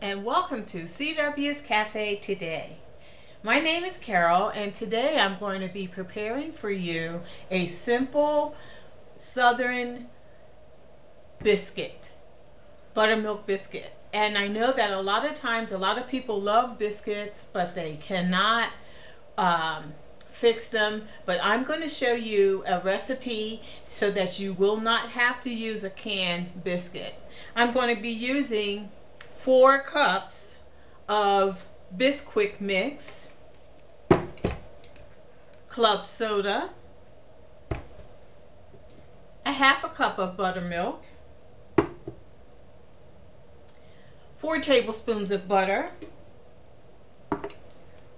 and welcome to CW's Cafe Today. My name is Carol, and today I'm going to be preparing for you a simple southern biscuit, buttermilk biscuit. And I know that a lot of times a lot of people love biscuits, but they cannot fix them. But I'm going to show you a recipe so that you will not have to use a canned biscuit. I'm going to be using 4 cups of Bisquick mix, club soda, a half a cup of buttermilk, 4 tablespoons of butter,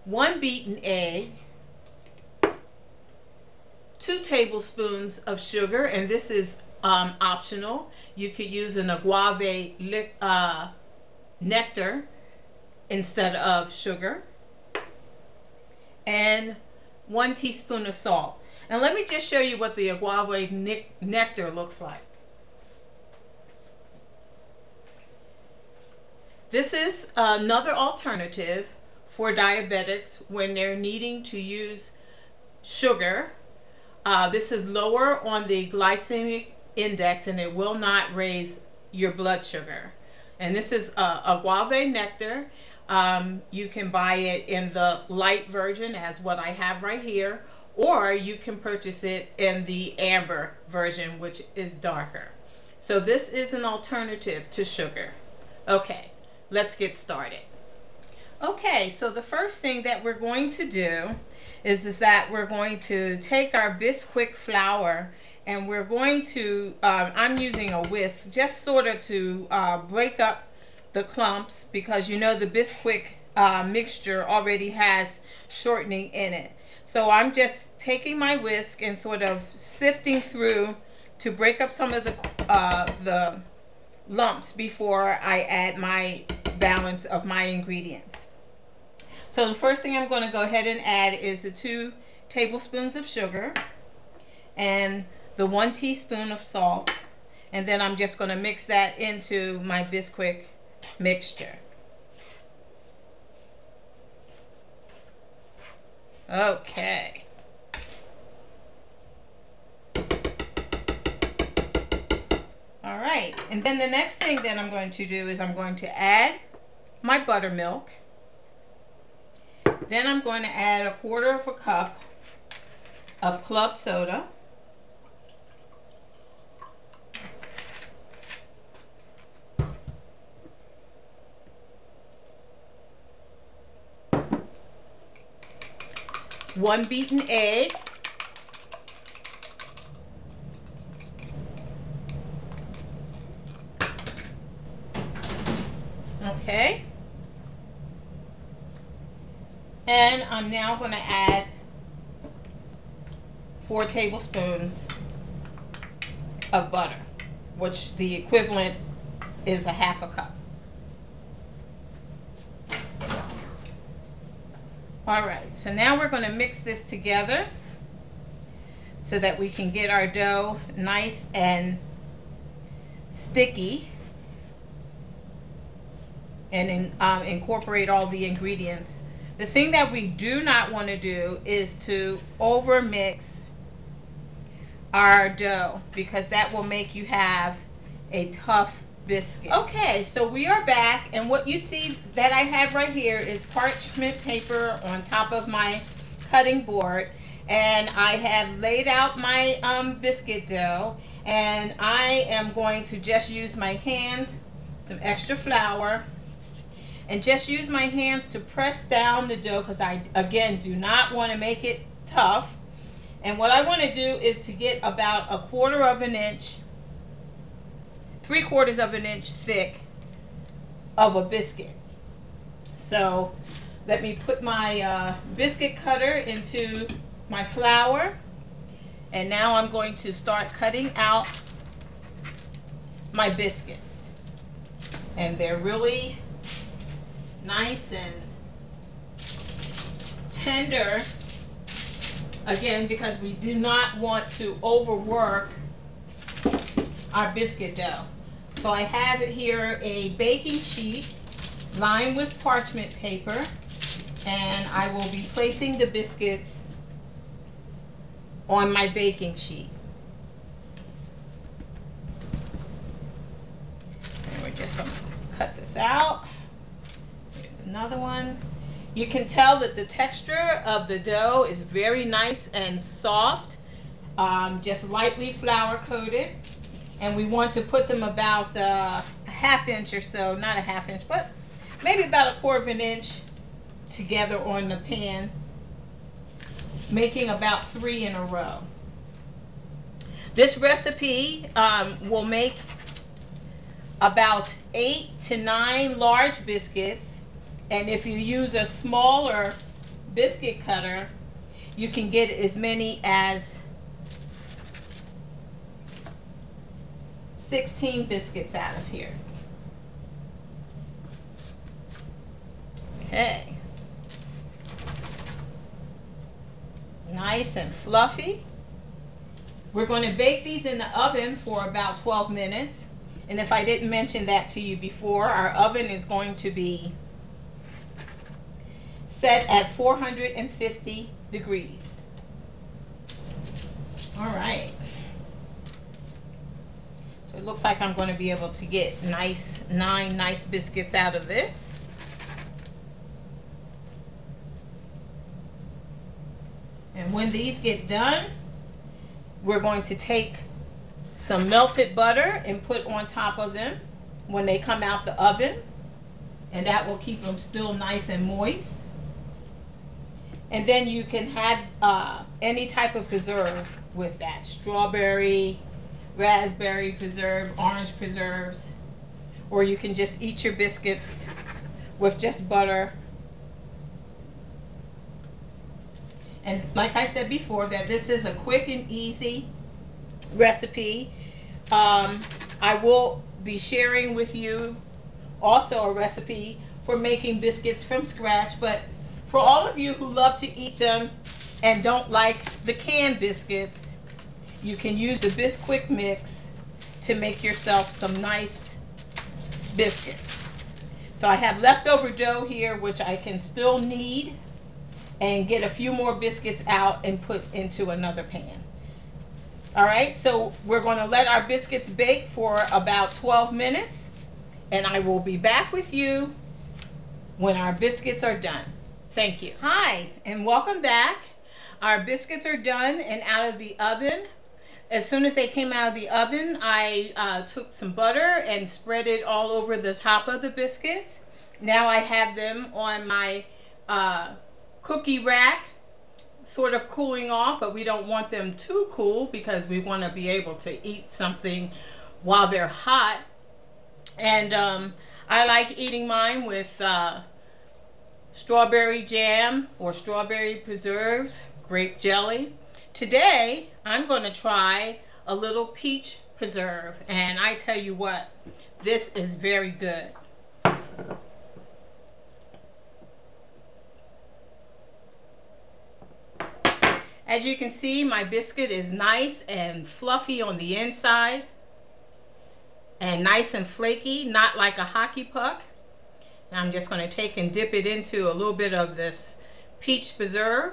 1 beaten egg, 2 tablespoons of sugar, and this is optional. You could use an agave nectar instead of sugar, and 1 teaspoon of salt. And let me just show you what the agave nectar looks like. This is another alternative for diabetics when they're needing to use sugar. This is lower on the glycemic index, and it will not raise your blood sugar. And this is agave nectar. You can buy it in the light version, as what I have right here, or you can purchase it in the amber version, which is darker. So this is an alternative to sugar. Okay, let's get started. Okay, so the first thing that we're going to do is that we're going to take our Bisquick flour, and we're going to, I'm using a whisk, just sort of to break up the clumps, because you know the Bisquick mixture already has shortening in it. So I'm just taking my whisk and sort of sifting through to break up some of the lumps before I add my balance of my ingredients. So the first thing I'm going to go ahead and add is the 2 tablespoons of sugar and the 1 teaspoon of salt, and then I'm just going to mix that into my Bisquick mixture. Okay. All right, and then the next thing that I'm going to do is I'm going to add my buttermilk. Then I'm going to add 1/4 cup of club soda. One beaten egg. Okay. And I'm now going to add 4 tablespoons of butter, which the equivalent is a half a cup. All right, so now we're going to mix this together so that we can get our dough nice and sticky, and incorporate all the ingredients. The thing that we do not want to do is to over mix our dough, because that will make you have a tough biscuit. Okay, so we are back, and what you see that I have right here is parchment paper on top of my cutting board, and I have laid out my biscuit dough, and I am going to just use my hands, some extra flour, and just use my hands to press down the dough, because I, again, do not want to make it tough. And what I want to do is to get about 1/4 of an inch, 3/4 of an inch thick of a biscuit. So let me put my biscuit cutter into my flour, and now I'm going to start cutting out my biscuits. And they're really nice and tender, again, because we do not want to overwork our biscuit dough. So I have it here, a baking sheet lined with parchment paper, and I will be placing the biscuits on my baking sheet. And we're just going to cut this out. Here's another one. You can tell that the texture of the dough is very nice and soft, just lightly flour coated. And we want to put them about a ½ inch or so, not a ½ inch, but maybe about a ¼ inch together on the pan, making about 3 in a row. This recipe will make about 8 to 9 large biscuits, and if you use a smaller biscuit cutter, you can get as many as 16 biscuits out of here. Okay. Nice and fluffy. We're going to bake these in the oven for about 12 minutes. And if I didn't mention that to you before, our oven is going to be set at 450 degrees. All right. So it looks like I'm going to be able to get 9 nice biscuits out of this. And when these get done, we're going to take some melted butter and put on top of them when they come out the oven, and that will keep them still nice and moist. And then you can have any type of preserve with that: strawberry, raspberry preserve, orange preserves, or you can just eat your biscuits with just butter. And like I said before, that this is a quick and easy recipe. I will be sharing with you also a recipe for making biscuits from scratch, but for all of you who love to eat them and don't like the canned biscuits, you can use the Bisquick mix to make yourself some nice biscuits. So I have leftover dough here, which I can still knead and get a few more biscuits out and put into another pan. All right, so we're going to let our biscuits bake for about 12 minutes, and I will be back with you when our biscuits are done. Thank you. Hi, and welcome back. Our biscuits are done and out of the oven. As soon as they came out of the oven, I took some butter and spread it all over the top of the biscuits. Now I have them on my cookie rack, sort of cooling off, but we don't want them too cool because we want to be able to eat something while they're hot. And I like eating mine with strawberry jam or strawberry preserves, grape jelly. Today I'm going to try a little peach preserve, and I tell you what, this is very good. As you can see, my biscuit is nice and fluffy on the inside and nice and flaky, not like a hockey puck. And I'm just going to take and dip it into a little bit of this peach preserve.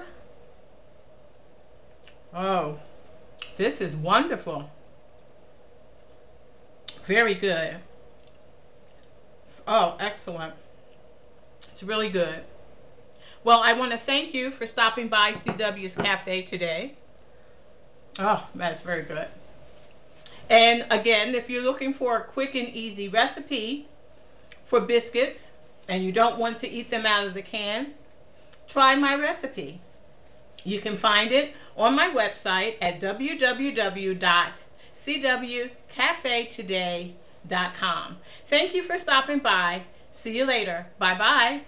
Oh, this is wonderful. Very good. Oh, excellent. It's really good. Well, I want to thank you for stopping by CW's Cafe today. Oh, that's very good. And again, if you're looking for a quick and easy recipe for biscuits and you don't want to eat them out of the can, try my recipe. You can find it on my website at www.cwcafetoday.com. Thank you for stopping by. See you later. Bye-bye.